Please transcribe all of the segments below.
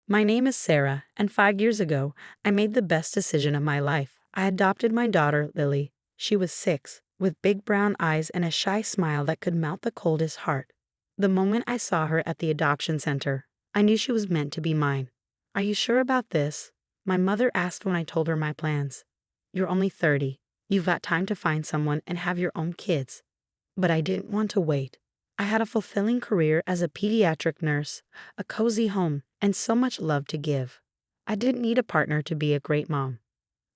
My name is Sarah, and 5 years ago, I made the best decision of my life. I adopted my daughter, Lily. She was 6, with big brown eyes and a shy smile that could melt the coldest heart. The moment I saw her at the adoption center, I knew she was meant to be mine. Are you sure about this? My mother asked when I told her my plans. You're only 30. You've got time to find someone and have your own kids. But I didn't want to wait. I had a fulfilling career as a pediatric nurse, a cozy home, and so much love to give. I didn't need a partner to be a great mom.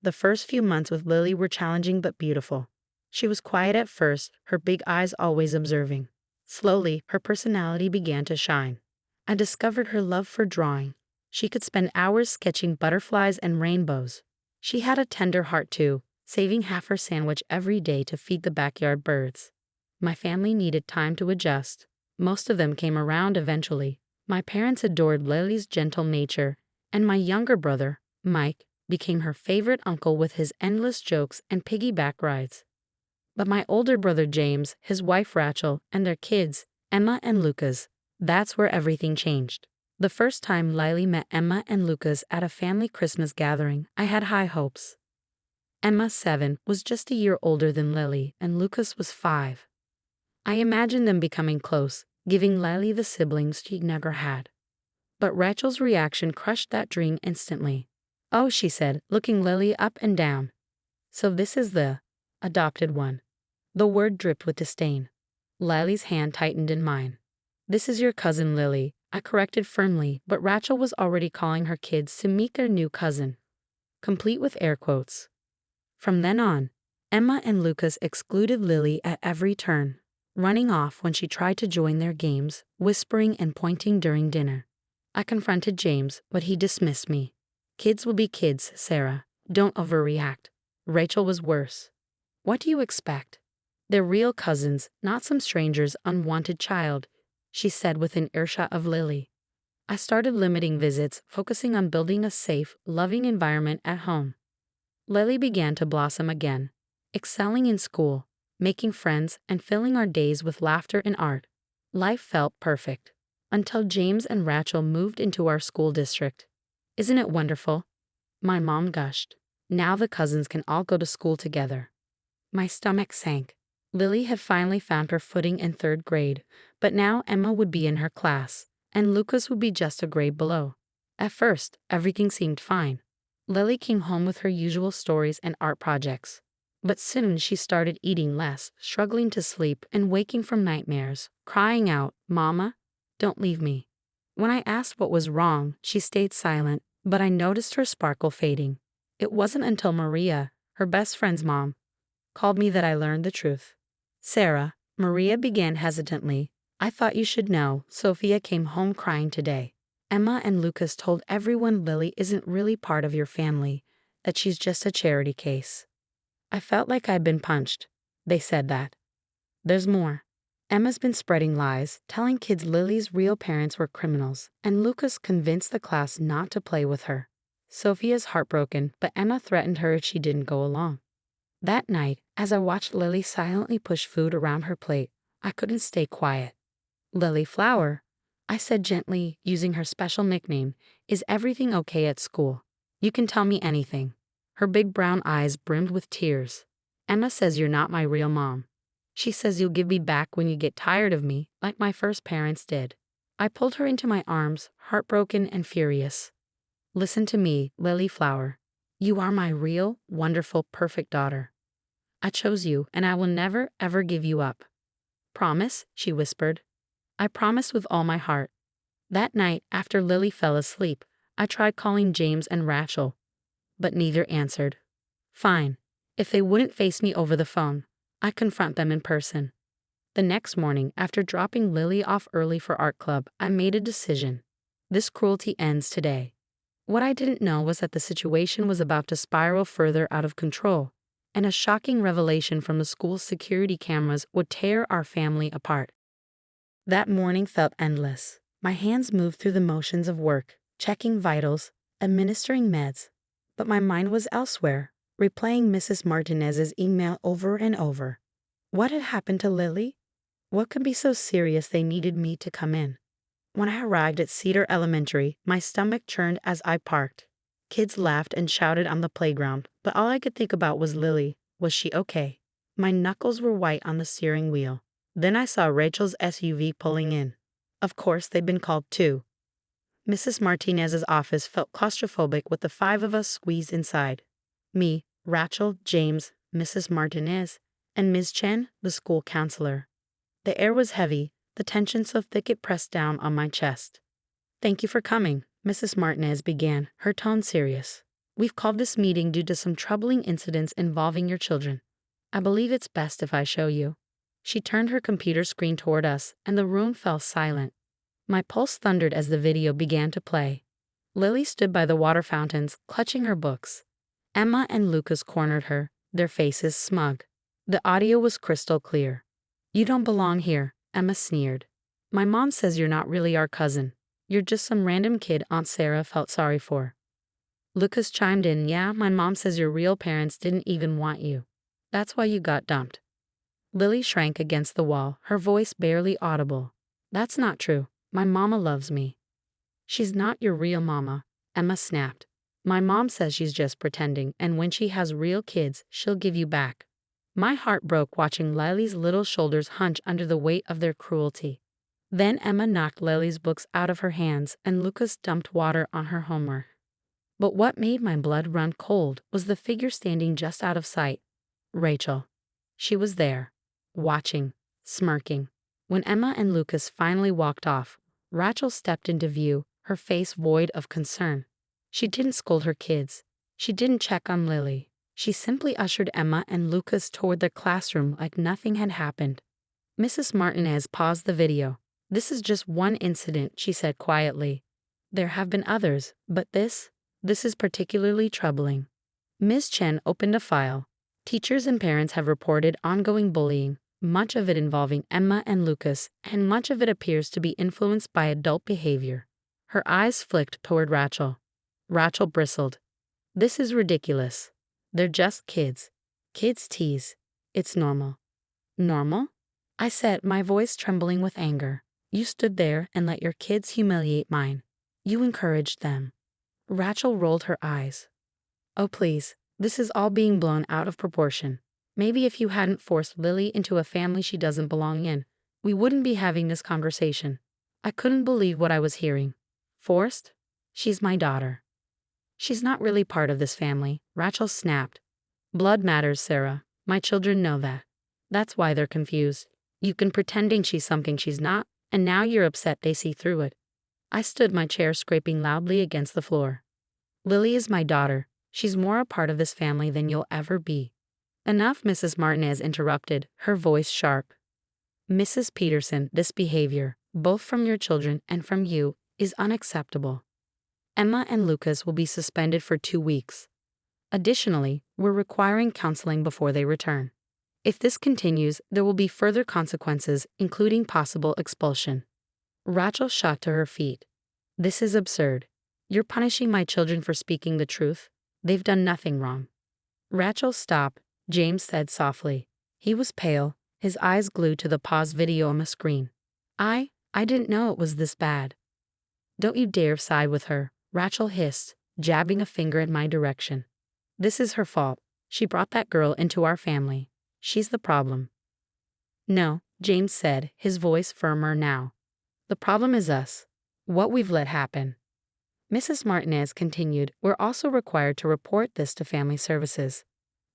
The first few months with Lily were challenging but beautiful. She was quiet at first, her big eyes always observing. Slowly, her personality began to shine. I discovered her love for drawing. She could spend hours sketching butterflies and rainbows. She had a tender heart too, saving half her sandwich every day to feed the backyard birds. My family needed time to adjust. Most of them came around eventually. My parents adored Lily's gentle nature, and my younger brother, Mike, became her favorite uncle with his endless jokes and piggyback rides. But my older brother James, his wife Rachel, and their kids, Emma and Lucas, that's where everything changed. The first time Lily met Emma and Lucas at a family Christmas gathering, I had high hopes. Emma, 7, was just a year older than Lily, and Lucas was 5. I imagined them becoming close, giving Lily the siblings she never had. But Rachel's reaction crushed that dream instantly. Oh, she said, looking Lily up and down. So this is the adopted one. The word dripped with disdain. Lily's hand tightened in mine. This is your cousin Lily, I corrected firmly, but Rachel was already calling her kids to meet their new cousin, complete with air quotes. From then on, Emma and Lucas excluded Lily at every turn, running off when she tried to join their games, whispering and pointing during dinner. I confronted James, but he dismissed me. Kids will be kids, Sarah. Don't overreact. Rachel was worse. What do you expect? They're real cousins, not some stranger's unwanted child, she said within earshot of Lily. I started limiting visits, focusing on building a safe, loving environment at home. Lily began to blossom again, excelling in school, making friends, and filling our days with laughter and art. Life felt perfect. Until James and Rachel moved into our school district. Isn't it wonderful? My mom gushed. Now the cousins can all go to school together. My stomach sank. Lily had finally found her footing in 3rd grade, but now Emma would be in her class, and Lucas would be just a grade below. At first, everything seemed fine. Lily came home with her usual stories and art projects. But soon she started eating less, struggling to sleep, and waking from nightmares, crying out, "Mama, don't leave me." When I asked what was wrong, she stayed silent, but I noticed her sparkle fading. It wasn't until Maria, her best friend's mom, called me that I learned the truth. Sarah, Maria began hesitantly, I thought you should know, Sophia came home crying today. Emma and Lucas told everyone Lily isn't really part of your family, that she's just a charity case. I felt like I'd been punched. They said that. There's more. Emma's been spreading lies, telling kids Lily's real parents were criminals, and Lucas convinced the class not to play with her. Sophia's heartbroken, but Emma threatened her if she didn't go along. That night, as I watched Lily silently push food around her plate, I couldn't stay quiet. Lily Flower, I said gently, using her special nickname, is everything okay at school? You can tell me anything. Her big brown eyes brimmed with tears. Emma says you're not my real mom. She says you'll give me back when you get tired of me, like my first parents did. I pulled her into my arms, heartbroken and furious. Listen to me, Lily Flower. You are my real, wonderful, perfect daughter. I chose you, and I will never, ever give you up. Promise, she whispered. I promised with all my heart. That night, after Lily fell asleep, I tried calling James and Rachel, but neither answered. Fine. If they wouldn't face me over the phone, I'd confront them in person. The next morning, after dropping Lily off early for art club, I made a decision. This cruelty ends today. What I didn't know was that the situation was about to spiral further out of control, and a shocking revelation from the school's security cameras would tear our family apart. That morning felt endless. My hands moved through the motions of work, checking vitals, administering meds, but my mind was elsewhere, replaying Mrs. Martinez's email over and over. What had happened to Lily? What could be so serious they needed me to come in? When I arrived at Cedar Elementary, my stomach churned as I parked. Kids laughed and shouted on the playground, but all I could think about was Lily. Was she okay? My knuckles were white on the steering wheel. Then I saw Rachel's SUV pulling in. Of course, they'd been called too. Mrs. Martinez's office felt claustrophobic with the five of us squeezed inside. Me, Rachel, James, Mrs. Martinez, and Ms. Chen, the school counselor. The air was heavy, the tension so thick it pressed down on my chest. "Thank you for coming," Mrs. Martinez began, her tone serious. "We've called this meeting due to some troubling incidents involving your children. I believe it's best if I show you." She turned her computer screen toward us, and the room fell silent. My pulse thundered as the video began to play. Lily stood by the water fountains, clutching her books. Emma and Lucas cornered her, their faces smug. The audio was crystal clear. "You don't belong here," Emma sneered. "My mom says you're not really our cousin. You're just some random kid Aunt Sarah felt sorry for." Lucas chimed in, "Yeah, my mom says your real parents didn't even want you. That's why you got dumped." Lily shrank against the wall, her voice barely audible. "That's not true. My mama loves me." "She's not your real mama," Emma snapped. "My mom says she's just pretending, and when she has real kids, she'll give you back." My heart broke watching Lily's little shoulders hunch under the weight of their cruelty. Then Emma knocked Lily's books out of her hands, and Lucas dumped water on her homework. But what made my blood run cold was the figure standing just out of sight. Rachel. She was there, watching, smirking. When Emma and Lucas finally walked off, Rachel stepped into view, her face void of concern. She didn't scold her kids. She didn't check on Lily. She simply ushered Emma and Lucas toward their classroom like nothing had happened. Mrs. Martinez paused the video. "This is just one incident," she said quietly. "There have been others, but this is particularly troubling." Ms. Chen opened a file. "Teachers and parents have reported ongoing bullying, much of it involving Emma and Lucas, and much of it appears to be influenced by adult behavior." Her eyes flicked toward Rachel. Rachel bristled. "This is ridiculous. They're just kids. Kids tease. It's normal." "Normal?" I said, my voice trembling with anger. "You stood there and let your kids humiliate mine. You encouraged them." Rachel rolled her eyes. "Oh please, this is all being blown out of proportion. Maybe if you hadn't forced Lily into a family she doesn't belong in, we wouldn't be having this conversation." I couldn't believe what I was hearing. "Forced? She's my daughter." "She's not really part of this family," Rachel snapped. "Blood matters, Sarah. My children know that. That's why they're confused. You've been pretending she's something she's not, and now you're upset they see through it." I stood my chair scraping loudly against the floor. "Lily is my daughter. She's more a part of this family than you'll ever be." "Enough," Mrs. Martinez interrupted, her voice sharp. "Mrs. Peterson, this behavior, both from your children and from you, is unacceptable. Emma and Lucas will be suspended for 2 weeks. Additionally, we're requiring counseling before they return. If this continues, there will be further consequences, including possible expulsion." Rachel shot to her feet. "This is absurd. You're punishing my children for speaking the truth. They've done nothing wrong." "Rachel, stop," James said softly. He was pale, his eyes glued to the paused video on the screen. I didn't know it was this bad." "Don't you dare side with her," Rachel hissed, jabbing a finger in my direction. "This is her fault. She brought that girl into our family. She's the problem." "No," James said, his voice firmer now. "The problem is us. What we've let happen." Mrs. Martinez continued, "We're also required to report this to family services.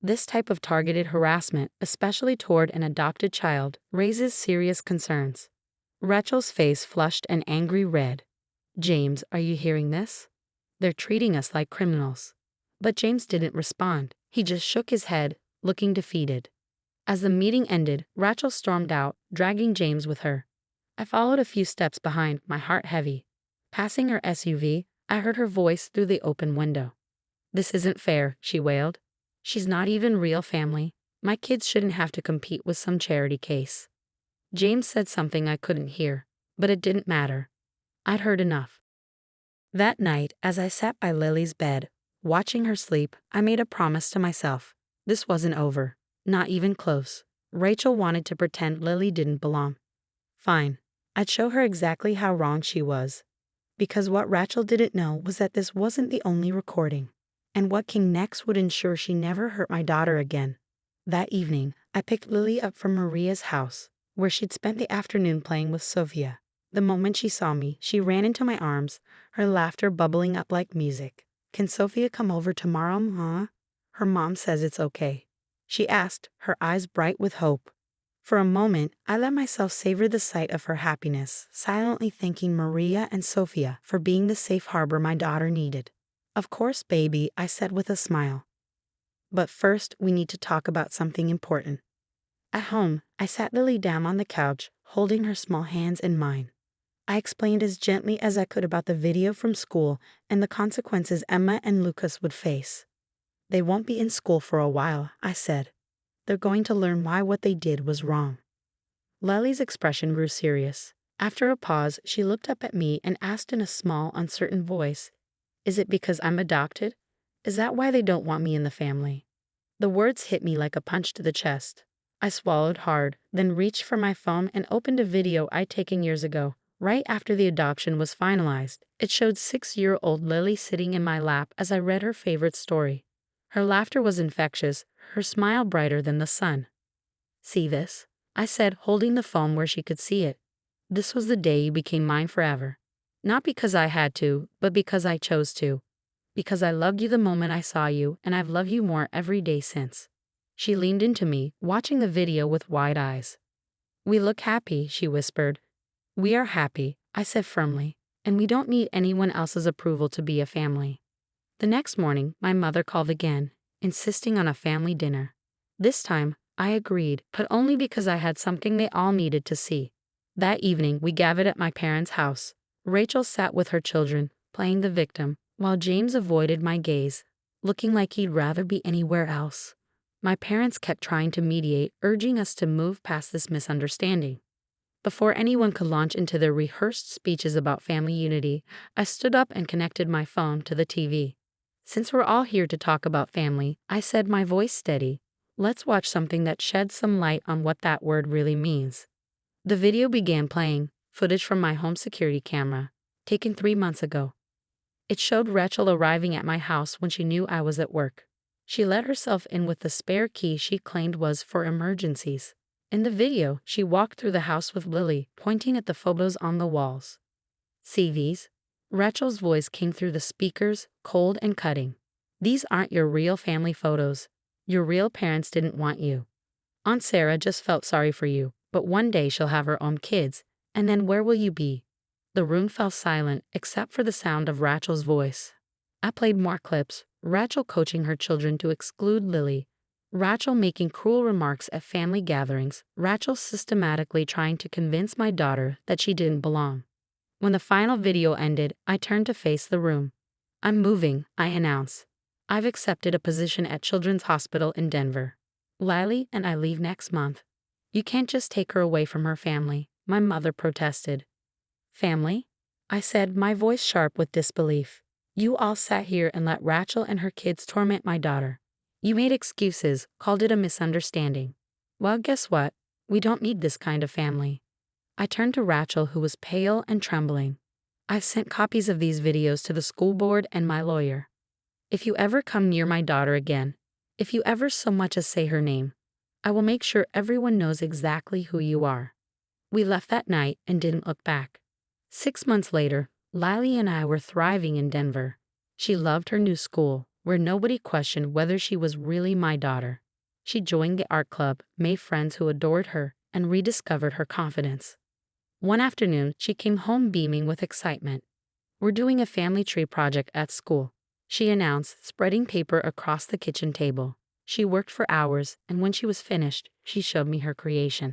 This type of targeted harassment, especially toward an adopted child, raises serious concerns." Rachel's face flushed an angry red. "James, are you hearing this? They're treating us like criminals." But James didn't respond. He just shook his head, looking defeated. As the meeting ended, Rachel stormed out, dragging James with her. I followed a few steps behind, my heart heavy. Passing her SUV, I heard her voice through the open window. "This isn't fair," she wailed. "She's not even real family. My kids shouldn't have to compete with some charity case." James said something I couldn't hear, but it didn't matter. I'd heard enough. That night, as I sat by Lily's bed, watching her sleep, I made a promise to myself. This wasn't over. Not even close. Rachel wanted to pretend Lily didn't belong. Fine. I'd show her exactly how wrong she was. Because what Rachel didn't know was that this wasn't the only recording. And what came next would ensure she never hurt my daughter again. That evening, I picked Lily up from Maria's house, where she'd spent the afternoon playing with Sophia. The moment she saw me, she ran into my arms, her laughter bubbling up like music. "Can Sophia come over tomorrow, Ma? Her mom says it's okay," she asked, her eyes bright with hope. For a moment, I let myself savor the sight of her happiness, silently thanking Maria and Sophia for being the safe harbor my daughter needed. "Of course, baby," I said with a smile. "But first, we need to talk about something important." At home, I sat Lily down on the couch, holding her small hands in mine. I explained as gently as I could about the video from school and the consequences Emma and Lucas would face. "They won't be in school for a while," I said. "They're going to learn why what they did was wrong." Lily's expression grew serious. After a pause, she looked up at me and asked in a small, uncertain voice, "Is it because I'm adopted? Is that why they don't want me in the family?" The words hit me like a punch to the chest. I swallowed hard, then reached for my phone and opened a video I'd taken years ago, right after the adoption was finalized. It showed 6-year-old Lily sitting in my lap as I read her favorite story. Her laughter was infectious, her smile brighter than the sun. "See this?" I said, holding the phone where she could see it. "This was the day you became mine forever. Not because I had to, but because I chose to. Because I loved you the moment I saw you, and I've loved you more every day since." She leaned into me, watching the video with wide eyes. "We look happy," she whispered. "We are happy," I said firmly, "and we don't need anyone else's approval to be a family." The next morning, my mother called again, insisting on a family dinner. This time, I agreed, but only because I had something they all needed to see. That evening, we gathered at my parents' house. Rachel sat with her children, playing the victim, while James avoided my gaze, looking like he'd rather be anywhere else. My parents kept trying to mediate, urging us to move past this misunderstanding. Before anyone could launch into their rehearsed speeches about family unity, I stood up and connected my phone to the TV. "Since we're all here to talk about family," I said, my voice steady, "let's watch something that sheds some light on what that word really means." The video began playing, footage from my home security camera, taken 3 months ago. It showed Rachel arriving at my house when she knew I was at work. She let herself in with the spare key she claimed was for emergencies. In the video, she walked through the house with Lily, pointing at the photos on the walls. "See these?" Rachel's voice came through the speakers, cold and cutting. "These aren't your real family photos. Your real parents didn't want you. Aunt Sarah just felt sorry for you, but one day she'll have her own kids, and then where will you be?" The room fell silent, except for the sound of Rachel's voice. I played more clips, Rachel coaching her children to exclude Lily, Rachel making cruel remarks at family gatherings, Rachel systematically trying to convince my daughter that she didn't belong. When the final video ended, I turned to face the room. "I'm moving," I announced. "I've accepted a position at Children's Hospital in Denver. Lily and I leave next month." "You can't just take her away from her family," my mother protested. "Family?" I said, my voice sharp with disbelief. "You all sat here and let Rachel and her kids torment my daughter. You made excuses, called it a misunderstanding. Well, guess what? We don't need this kind of family." I turned to Rachel, who was pale and trembling. "I've sent copies of these videos to the school board and my lawyer. If you ever come near my daughter again, if you ever so much as say her name, I will make sure everyone knows exactly who you are." We left that night and didn't look back. 6 months later, Lily and I were thriving in Denver. She loved her new school, where nobody questioned whether she was really my daughter. She joined the art club, made friends who adored her, and rediscovered her confidence. One afternoon, she came home beaming with excitement. "We're doing a family tree project at school," she announced, spreading paper across the kitchen table. She worked for hours, and when she was finished, she showed me her creation.